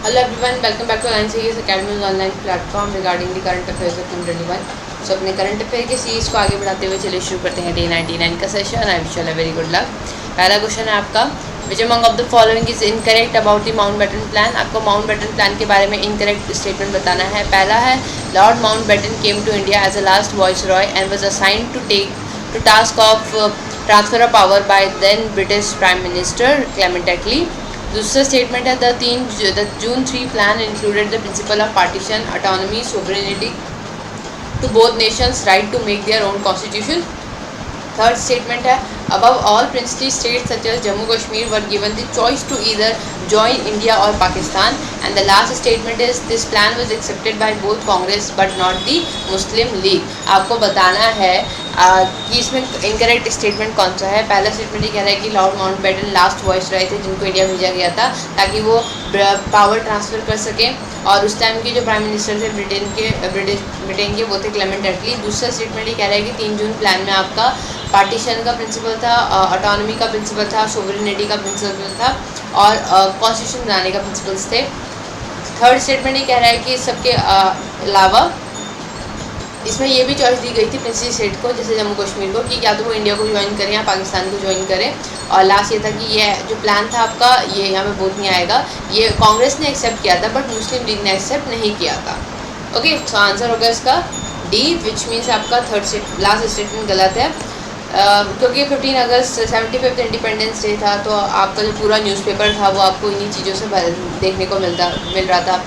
Hello everyone, welcome back to Alliance Series Academy's online platform regarding the current affairs of 2021. सो अपने current affair के series को आगे बढ़ाते हुए चलिए शुरू करते हैं डे 99 का session. I wish you all very good luck. पहला क्वेश्चन है आपका, which among of the following is incorrect about the Mountbatten plan. आपको माउंटबेटन प्लान के बारे में इनकरेक्ट स्टेटमेंट बताना है। पहला है, Lord Mountbatten came to India as a last viceroy and was assigned to task of transfer of power by then British prime minister Clement Attlee. दूसरा statement है, the June 3 plan included the principle of partition, autonomy, sovereignty to both nations, right to make their own constitution. Third statement है, above all princely states such as Jammu Kashmir were given the choice to either join India or Pakistan. And the last statement is, this plan was accepted by both Congress but not the Muslim League. आपको बताना है कि इसमें incorrect statement कौन सा है। पहला statement ये कह रहा है कि Lord Mountbatten last voice Roy थे जिनको इंडिया भेजा गया था ताकि वो पावर ट्रांसफ़र कर सकें, और उस टाइम के जो प्राइम मिनिस्टर थे ब्रिटेन के वो थे क्लेमेंट एटली। दूसरा स्टेटमेंट ये कह रहा है कि 3 जून प्लान में आपका पार्टीशन का प्रिंसिपल था, ऑटोनॉमी का प्रिंसिपल था, सोवरेनिटी का प्रिंसिपल था और कॉन्स्टिट्यूशन बनाने का प्रिंसिपल्स थे। थर्ड स्टेटमेंट ये कह रहा है कि इस सबके अलावा इसमें ये भी चॉइस दी गई थी प्रिंसली स्टेट को, जैसे जम्मू कश्मीर को, कि या तो वो इंडिया को ज्वाइन करें या पाकिस्तान को ज्वाइन करें। और लास्ट ये था कि ये जो प्लान था आपका ये यहाँ पे बोथ नहीं आएगा, ये कांग्रेस ने एक्सेप्ट किया था बट मुस्लिम लीग ने एक्सेप्ट नहीं किया था। ओके, सो आंसर होगा इसका डी, विच मीन्स आपका लास्ट स्टेटमेंट गलत है। क्योंकि 15 अगस्त 75th इंडिपेंडेंस डे था, तो आपका जो पूरा न्यूज़पेपर था वो आपको इन्हीं चीज़ों से देखने को मिल रहा था।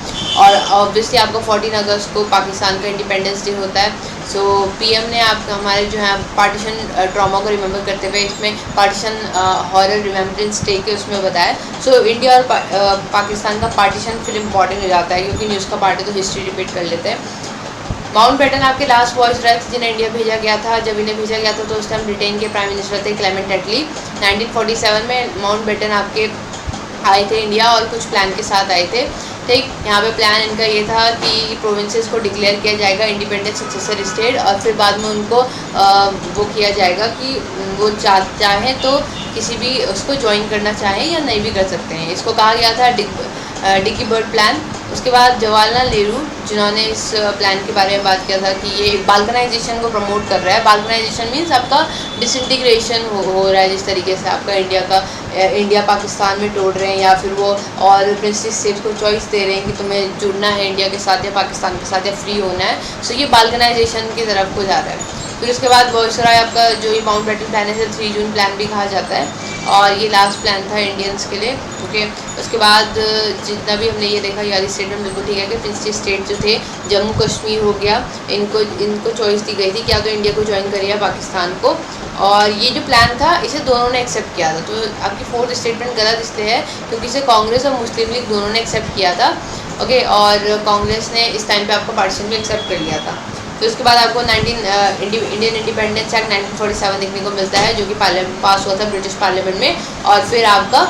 और ऑब्वियसली आपको 14 अगस्त को पाकिस्तान का इंडिपेंडेंस डे होता है। सो पीएम ने आप हमारे जो है पार्टीशन ट्रॉमा को रिमेंबर करते हुए इसमें पार्टीशन हॉरर रिमेम्बरेंस डे के उसमें बताया। सो इंडिया और पाकिस्तान का पार्टीशन फिर इम्पॉर्टेंट हो जाता है क्योंकि न्यूज़ का पार्ट है तो हिस्ट्री रिपीट कर लेते हैं। माउंटबेटन आपके लास्ट वॉइस रॉय थे जिन्हें इंडिया भेजा गया था। जब इन्हें भेजा गया था तो उस टाइम ब्रिटेन के प्राइम मिनिस्टर थे क्लेमेंट एटली। 1947 में माउंटबेटन आपके आए थे इंडिया और कुछ प्लान के साथ आए थे। ठीक, यहाँ पे प्लान इनका ये था कि प्रोविंसेस को डिक्लेयर किया जाएगा इंडिपेंडेंट सक्सेसर स्टेट, और फिर बाद में उनको वो किया जाएगा कि वो चाहें तो किसी भी उसको ज्वाइन करना चाहें या नहीं भी कर सकते हैं। इसको कहा गया था डिकी बर्ड प्लान। उसके बाद जवाहरलाल नेहरू जिन्होंने इस प्लान के बारे में बात किया था कि ये बाल्कनाइजेशन को प्रमोट कर रहा है। बाल्कनाइजेशन मीन्स आपका डिसइंटीग्रेशन हो रहा है, जिस तरीके से आपका इंडिया पाकिस्तान में तोड़ रहे हैं या फिर वो और प्रिंसली स्टेट को चॉइस दे रहे हैं कि तुम्हें जुड़ना है इंडिया के साथ या पाकिस्तान के साथ या फ्री होना है। सो ये बाल्कनाइजेशन की तरफ को जा रहा है। फिर उसके बाद वॉइसरॉय आपका जो ये माउंटबेटन प्लान है 3 जून प्लान भी कहा जाता है और ये लास्ट प्लान था इंडियंस के लिए। ओके, उसके बाद जितना भी हमने ये देखा यार स्टेटमेंट बिल्कुल ठीक है कि प्रिंसली स्टेट जो थे जम्मू कश्मीर हो गया, इनको चॉइस दी गई थी कि या तो इंडिया को ज्वाइन करिए या पाकिस्तान को, और ये जो प्लान था इसे दोनों ने एक्सेप्ट किया था। तो आपकी फोर्थ स्टेटमेंट गलत इसलिए है क्योंकि इसे कांग्रेस और मुस्लिम लीग दोनों ने एक्सेप्ट किया था। ओके, और कांग्रेस ने इस टाइम पे आपको पार्टीशन भी एक्सेप्ट कर लिया था। तो उसके बाद आपको इंडियन इंडिपेंडेंस एक्ट 1947 देखने को मिलता है जो कि पास हुआ था ब्रिटिश पार्लियामेंट में, और फिर आपका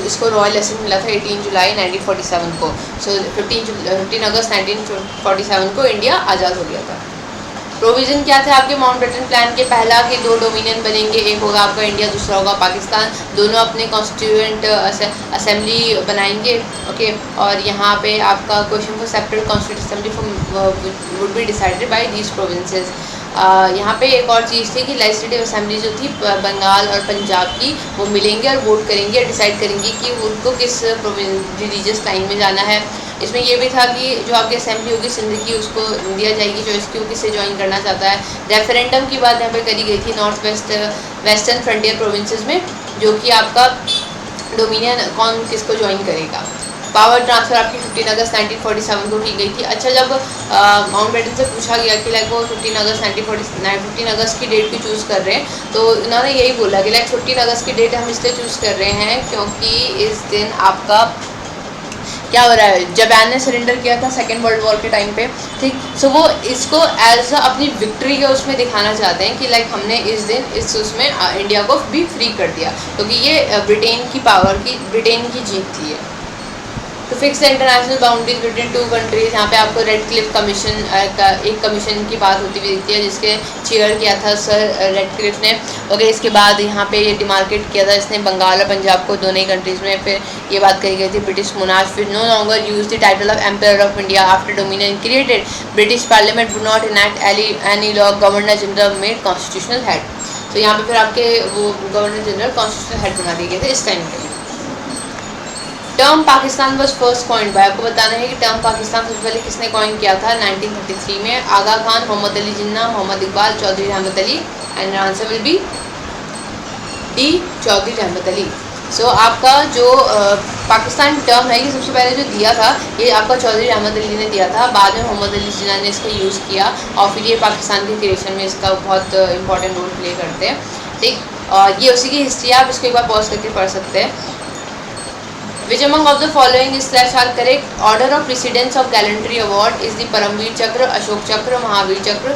इसको रॉयल लेसन मिला था 18 जुलाई 1947 को। सो 15 अगस्त 1947 को इंडिया आज़ाद हो गया था। प्रोविज़न क्या थे आपके माउंटबेटन प्लान के? पहला कि 2 डोमिनियन बनेंगे, एक होगा आपका इंडिया दूसरा होगा पाकिस्तान, दोनों अपने कॉन्स्टिट्यूएंट असेंबली बनाएंगे। ओके, और यहाँ पे आपका question for separate constituent assembly would be decided by these provinces. यहाँ पे एक और चीज़ थी कि लेजिस्लेटिव असेंबली जो थी बंगाल और पंजाब की वो मिलेंगे और वोट करेंगे, डिसाइड करेंगे कि उनको किस रिलीजियस लाइन में जाना है। इसमें ये भी था कि जो आपकी असेंबली होगी सिंध की उसको दिया जाएगी चॉइस की वो किसे ज्वाइन करना चाहता है। रेफरेंडम की बात यहाँ पे करी गई थी नॉर्थ वेस्टर्न फ्रंटियर प्रोविंसेस में, जो कि आपका डोमिनियन कौन किसको ज्वाइन करेगा। पावर ट्रांसफ़र आपकी 15 अगस्त 1947 को की गई थी। अच्छा, जब माउंटबेटन से पूछा गया कि लाइक वो 15 अगस्त की डेट भी चूज़ कर रहे हैं, तो उन्होंने यही बोला कि लाइक 15 अगस्त की डेट हम इसलिए चूज़ कर रहे हैं क्योंकि इस दिन आपका क्या हो रहा है, जापान ने सरेंडर किया था सेकेंड वर्ल्ड वॉर के टाइम पे। ठीक, सो वो इसको एज अपनी विक्ट्री के उसमें दिखाना चाहते हैं कि लाइक हमने इस दिन इस उसमें इंडिया को भी फ्री कर दिया क्योंकि ये ब्रिटेन की जीत थी। To fix the international boundaries between two countries. यहाँ पे आपको रेड क्लिफ कमीशन का एक कमीशन की बात होती हुई दिखती है, जिसके चेयर किया था सर रेड क्लिफ ने। ओके, इसके बाद यहाँ पे ये डिमार्केट किया था इसने बंगाल और पंजाब को, दोनों ही कंट्रीज़ में। फिर ये बात कही गई थी British monarch will no longer use the title of empire of India after dominion created. British parliament would not enact any law, governor general made constitutional head. तो यहाँ पे फिर आपके वो गवर्नर जनरल कॉन्स्टिट्यूशनल हेड बना दिए गए थे इस टाइम के लिए। Term Pakistan was first coined bye, आपको बताना है कि टर्म पाकिस्तान सबसे पहले किसने कॉइन किया था 1933 में। आगा Khan, Mohammad Ali Jinnah, Mohammad Iqbal, Chaudhary Rahmat Ali. And answer will be D, Chaudhary Rahmat Ali. सो आपका जो पाकिस्तान टर्म है ये सबसे पहले जो दिया था ये आपका चौधरी रहमत अली ने दिया था, बाद में मोहम्मद अली जिन्ना ने इसका यूज़ किया और फिर ये पाकिस्तान के क्रिएशन में इसका बहुत इंपॉर्टेंट रोल प्ले करते हैं। ठीक, और ये उसी की हिस्ट्री है, आप इसको एक बार पॉज करके पढ़ सकते हैं। Which among of the following is slash are correct? Order of precedence of gallantry award is the Paramvir चक्र, अशोक चक्र, महावीर चक्र,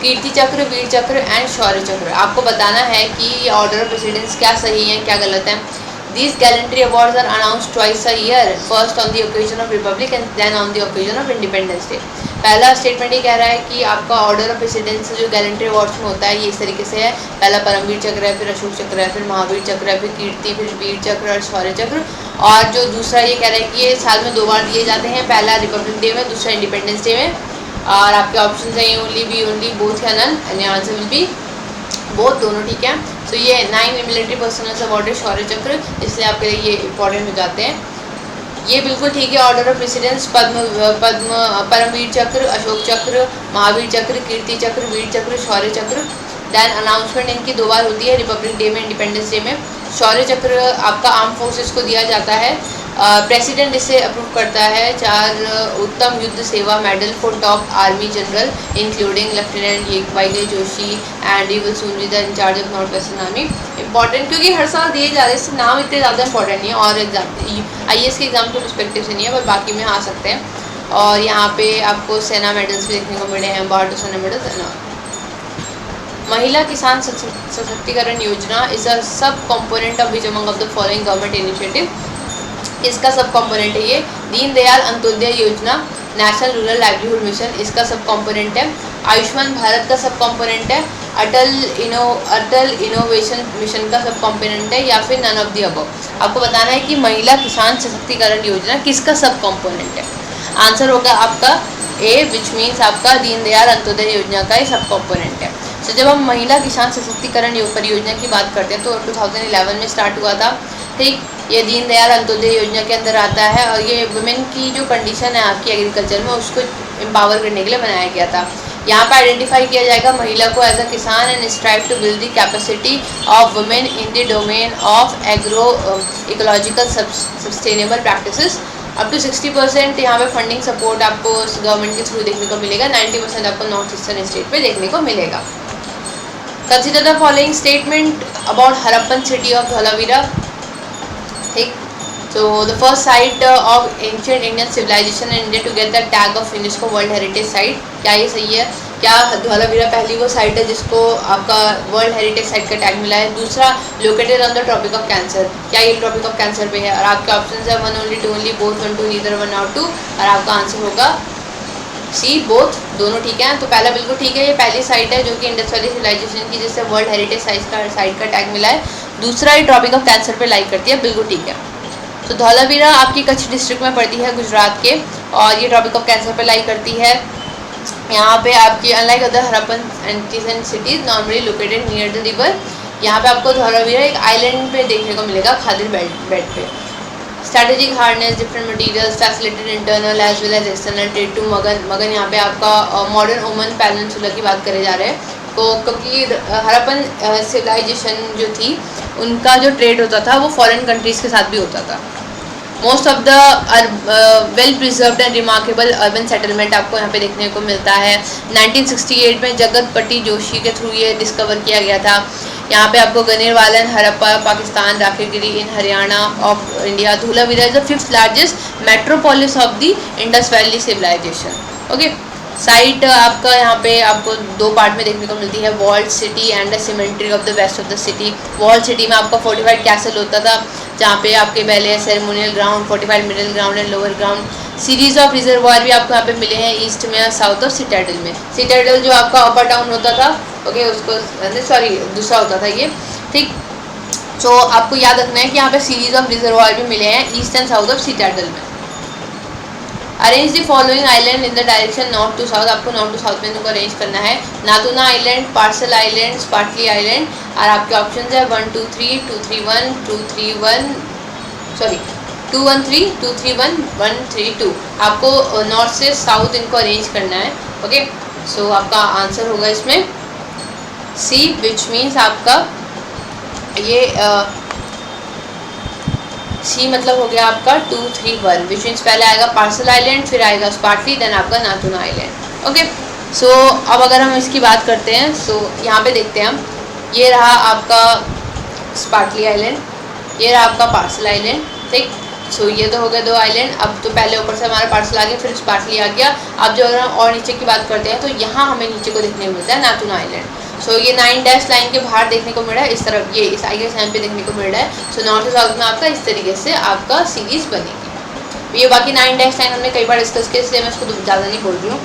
कीर्ति चक्र, वीर चक्र एंड शौर्य चक्र। आपको बताना है कि ऑर्डर ऑफ प्रेसिडेंस क्या सही है क्या गलत है। These gallantry awards are announced twice a year, first on the occasion of Republic and then on the occasion of Independence Day। पहला स्टेटमेंट ये कह रहा है कि आपका ऑर्डर ऑफ प्रेसिडेंस जो गैलेंट्री अवार्ड्स में होता है ये इस तरीके से है, पहला परमवीर चक्र है, फिर अशोक चक्र है, फिर महावीर चक्र है, फिर कीर्ति, फिर वीर चक्र और शौर्य चक्र। और जो दूसरा ये कह रहा है कि ये साल में 2 बार दिए जाते हैं, पहला रिपब्लिक डे में, दूसरा इंडिपेंडेंस डे में। और आपके ऑप्शन है ओनली, बी ओनली, बोथ या none, and answer will be both, दोनों ठीक है। तो ये 9 मिलिट्री पर्सनल अवार्ड है शौर्य चक्र, इसलिए आपके लिए ये इंपॉर्टेंट हो जाते हैं। ये बिल्कुल ठीक है। ऑर्डर ऑफ प्रेसिडेंस परमवीर चक्र, अशोक चक्र, महावीर चक्र, कीर्ति चक्र, वीर चक्र, शौर्य चक्र। दैन अनाउंसमेंट इनकी 2 बार होती है, रिपब्लिक डे में, इंडिपेंडेंस डे में। शौर्य चक्र आपका आर्म फोर्सेस को दिया जाता है, प्रेसिडेंट इसे अप्रूव करता है। 4 Uttam Yudh Seva medal for top army general including lieutenant Y Joshi and he will soon be the incharge of north western army. Important क्योंकि हर साल दिए जा रहे हैं, इससे नाम इतने ज़्यादा इंपॉर्टेंट नहीं है और IAS के एग्जाम के पर्सपेक्टिव से नहीं है, पर बाकी में आ सकते हैं। और यहाँ पे आपको सेना मेडल्स भी देखने को मिले हैं, बाहर सेना मेडल्स है ना। महिला किसान सशक्तिकरण योजना इज अ सब component of which among of the following government initiative. इसका सब कॉम्पोनेंट है ये। दीनदयाल अंत्योदय योजना, नेशनल रूरल लाइवलीहुड मिशन, इसका सब कॉम्पोनेंट है। आयुष्मान भारत का सब कॉम्पोनेंट है। अटल इनोवेशन मिशन का सब कॉम्पोनेंट है, या फिर नन ऑफ दी अबव। आपको बताना है कि महिला किसान सशक्तिकरण योजना किसका सब कॉम्पोनेंट है। आंसर होगा आपका ए, विच मीन्स आपका दीनदयाल अंत्योदय योजना का ही सब कॉम्पोनेंट है। तो जब हम महिला किसान सशक्तिकरण परियोजना की बात करते हैं तो 2011 में स्टार्ट हुआ था। ठीक, ये दीनदयाल अंत्योदय योजना के अंदर आता है और ये वुमेन की जो कंडीशन है आपकी एग्रीकल्चर में उसको एम्पावर करने के लिए बनाया गया था। यहाँ पर आइडेंटिफाई किया जाएगा महिला को as a kisan and strive to build the capacity of women in the domain of agro ecological sustainable practices. Up to 60% यहाँ पे फंडिंग सपोर्ट आपको गवर्नमेंट के थ्रू देखने को मिलेगा, 90% आपको नॉर्थ ईस्टर्न स्टेट पे देखने को मिलेगा। Consider the following statement about Harappan city of Dholavira. ठीक, तो the first site of ancient Indian civilisation in India to get the tag of UNESCO world heritage site. क्या ये सही है? क्या धौलावीरा पहली वो साइट है जिसको आपका वर्ल्ड हेरिटेज साइट का टैग मिला है? दूसरा, located on the tropic of cancer, क्या ये ट्रॉपिक ऑफ कैंसर पे है? और आपके ऑप्शन है 1 ओनली, 2 ओनली, बोथ 1 2, नीदर 1 और 2, और आपका आंसर होगा सी, बोथ, दोनों ठीक है। तो पहला बिल्कुल ठीक है, ये पहली साइट है जो कि इंडस वैली सिविलाइजेशन की जिससे वर्ल्ड हेरिटेज साइट का टैग मिला है। दूसरा, ये ट्रॉपिक ऑफ कैंसर पे लाइक करती है, बिल्कुल ठीक है। तो धौलावीरा आपकी कच्छ डिस्ट्रिक्ट में पड़ती है गुजरात के, और ये ट्रॉपिक ऑफ कैंसर पे लाइक करती है। यहाँ पे आपकी unlike other Harappan ancient cities normally located near the river, यहाँ पे आपको धौलावीरा एक आइलैंड पे देखने को मिलेगा, खादिर बेड पे। Strategic hardness, different materials, facilitated internal as well as external trade to Magan यहाँ पे आपका मॉडर्न ओमन पेनिनसुला की बात करे जा रहे हैं। तो क्योंकि हरप्पन सिविलाइजेशन जो थी उनका जो ट्रेड होता था वो फॉरेन कंट्रीज़ के साथ भी होता था। Most of the well preserved and remarkable urban settlement आपको यहाँ पे देखने को मिलता है। 1968 में जगतपति जोशी के थ्रू ये डिस्कवर किया गया था। यहाँ पे आपको Ganeriwala, Harappa Pakistan, Rakhigarhi in Haryana of India. Dholavira is the 5th largest metropolis of the Indus valley civilisation. Okay, site आपका यहाँ पे आपको दो पार्ट में देखने को मिलती है, walled city and the cemetery of the west of the city. Walled city में आपका फोर्टिफाइड कैसल होता था, जहाँ पे आपके पहले ceremonial ground, fortified middle ground and lower ground. Series of reservoir भी आपको यहाँ पे मिले हैं ईस्ट में और साउथ ऑफ सिटाडेल में। सिटाडेल जो आपका अपर टाउन होता था, ओके, उसको सॉरी दूसरा होता था ये, ठीक। तो आपको याद रखना है कि यहाँ पे सीरीज ऑफ रिजर्वायर भी मिले हैं east and south of citadel में। Arrange the following island in the direction north to south. आपको नॉर्थ टू साउथ में इनको अरेंज करना है। Natuna island, Paracel island, Spratly island और आपके ऑप्शन है 1 2 3 2 3 1 2 3 1 सॉरी 2 1 3 2 3 1 1 3 2। आपको नॉर्थ से साउथ इनको अरेंज करना है, ओके। सो आपका आंसर होगा इसमें सी, विच मीन्स आपका ये सी मतलब हो गया आपका 2 3 1, विच मीन्स पहले आएगा पार्सल आइलैंड, फिर आएगा स्पार्टली, देन आपका नातूना आइलैंड, ओके। सो अब अगर हम इसकी बात करते हैं, सो यहाँ पे देखते हैं हम, ये रहा आपका स्पार्टली आइलैंड, ये रहा आपका पार्सल आइलैंड, ठीक। सो ये तो हो गए दो आइलैंड। अब तो पहले ऊपर से हमारा पार्सल आ गया, फिर स्पार्टली आ गया। अब जो अगर हम और नीचे की बात करते हैं तो यहाँ हमें नीचे को देखने को मिलता है नातूना आइलैंड। सो ये 9 डैश लाइन के बाहर देखने को मिल रहा है, इस तरफ ये इस आगे साइन पे देखने को मिल रहा है। सो नॉर्थ साउथ में आपका इस तरीके से आपका सीरीज बनेगी। ये बाकी 9 डैश लाइन हमने कई बार डिस्कस किया, इसलिए मैं इसको ज़्यादा नहीं बोल रही हूँ।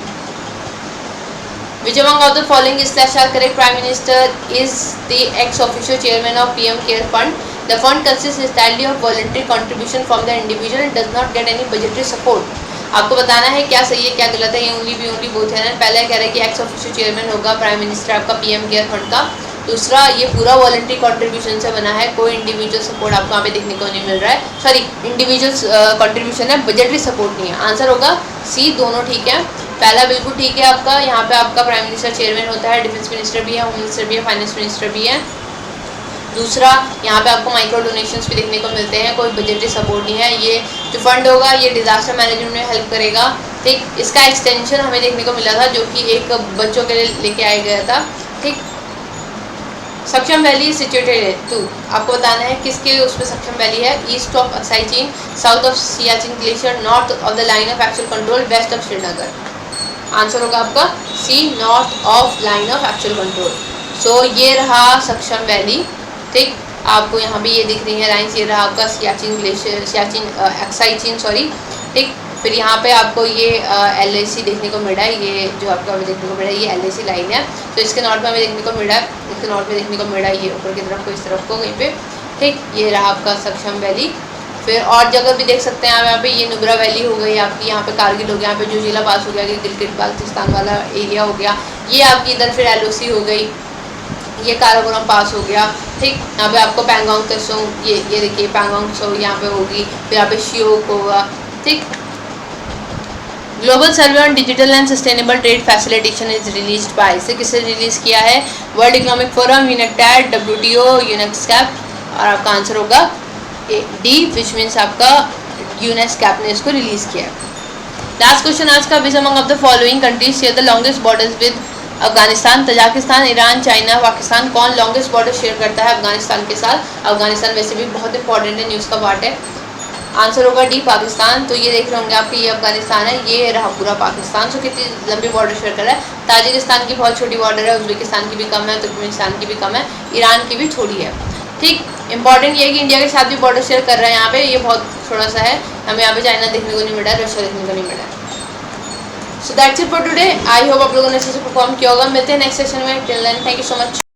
Which among of the following slash are correct? Prime Minister is the ex-officio chairman of PM Care Fund. The fund consists entirely of voluntary contribution from the individual and does not get any budgetary support. आपको बताना है क्या सही है क्या गलत है, ये ओनली भी ओनली बोथ है ना। पहले कह रहे हैं कि एक्स ऑफिशियल चेयरमैन होगा प्राइम मिनिस्टर आपका पीएम केयर फंड का। दूसरा, ये पूरा वॉलंटरी कंट्रीब्यूशन से बना है, कोई इंडिविजुअल सपोर्ट आपको यहाँ पे देखने को नहीं मिल रहा है। सॉरी, इंडिविजुअल कंट्रीब्यूशन है, बजटरी सपोर्ट नहीं है। आंसर होगा सी, दोनों ठीक है। पहला बिल्कुल ठीक है आपका, यहाँ पे आपका प्राइम मिनिस्टर चेयरमैन होता है, डिफेंस मिनिस्टर भी है, होम मिनिस्टर भी है, फाइनेंस मिनिस्टर भी है। दूसरा, यहाँ पे आपको माइक्रो डोनेशंस भी देखने को मिलते हैं, कोई बजटरी सपोर्ट नहीं है। ये जो फंड होगा ये डिजास्टर मैनेजमेंट में हेल्प करेगा, ठीक। इसका एक्सटेंशन हमें देखने को मिला था जो कि एक बच्चों के लिए लेके आया गया था, ठीक। सक्षम वैली सिचुएटेड है, तो आपको बताना है किसके उसमें सक्षम वैली है। East of Aksai Chin, south of Siachen glacier, north of the line of actual control, west of Srinagar. Answer होगा आपका C, north of line of actual control. So ये रहा सक्षम वैली, ठीक। आपको यहाँ भी ये दिख रही है लाइन्स, ये रहा आपका सियाचिन ग्लेशियर, सियाचिन अक्साई चीन सॉरी, ठीक। फिर यहाँ पे आपको ये LAC देखने को मिल रहा है, ये जो आपको हमें देखने को मिल रहा है ये LAC लाइन है। तो इसके नॉर्थ में हमें देखने को मिल रहा है, इसके नॉर्थ में देखने को मिल रहा है ये ऊपर की तरफ को, इस तरफ को कहीं पे, ठीक। ये रहा आपका सक्षम वैली। फिर और जगह भी देख सकते हैं आप, यहाँ पे ये नुब्रा वैली हो गई आपकी, यहाँ पे कारगिल हो गया, यहाँ पे जो जिला पास हो गया, गिलगित बाल्टिस्तान वाला एरिया हो गया, ये आपकी इधर फिर LOC हो गई, ये काराकोरम पास हो गया, ठीक। यहाँ पे आपको पैंगोंग त्सोंग, ये देखिए पैंगोंग त्सो यहाँ पे होगी, फिर यहाँ पे शियोक होगा, ठीक। Global survey on digital and sustainable trade facilitation is released by, इसे किसने रिलीज़ किया है? World Economic Forum, UNCTAD, WTO, UNESCAP. और आपका आंसर होगा डी, विच मीन्स आपका यूनेस्कैप ने इसको रिलीज़ किया है। लास्ट क्वेश्चन आज का, विच among of the following countries share the longest borders with Afghanistan? Tajikistan, Iran, China, Pakistan. कौन लॉन्गेस्ट बॉर्डर शेयर करता है अफगानिस्तान के साथ? अफगानिस्तान वैसे भी बहुत इंपॉर्टेंट है, न्यूज़ का पार्ट है। आंसर होगा डी, पाकिस्तान। तो ये देख रहे होंगे आपके, ये अफगानिस्तान है, ये रहा पूरा पाकिस्तान। सो कितनी लंबी बॉर्डर शेयर कर रहा है? ताजिकिस्तान की बहुत छोटी बॉर्डर है, उज्बेकिस्तान की भी कम है, तुर्कमेनिस्तान की भी कम है, ईरान की भी थोड़ी है, ठीक। इंपॉर्टेंट ये है कि इंडिया के साथ भी बॉर्डर शेयर कर रहा है यहाँ पे, ये बहुत थोड़ा सा है। हमें यहाँ पे चाइना देखने को नहीं मिल रहा है, रशिया देखने को नहीं मिल रहा है। So that's it for today. I hope आप लोगों ने अच्छे से परफॉर्म किया होगा। मिलते हैं नेक्स्ट सेशन में। Till then thank you so much.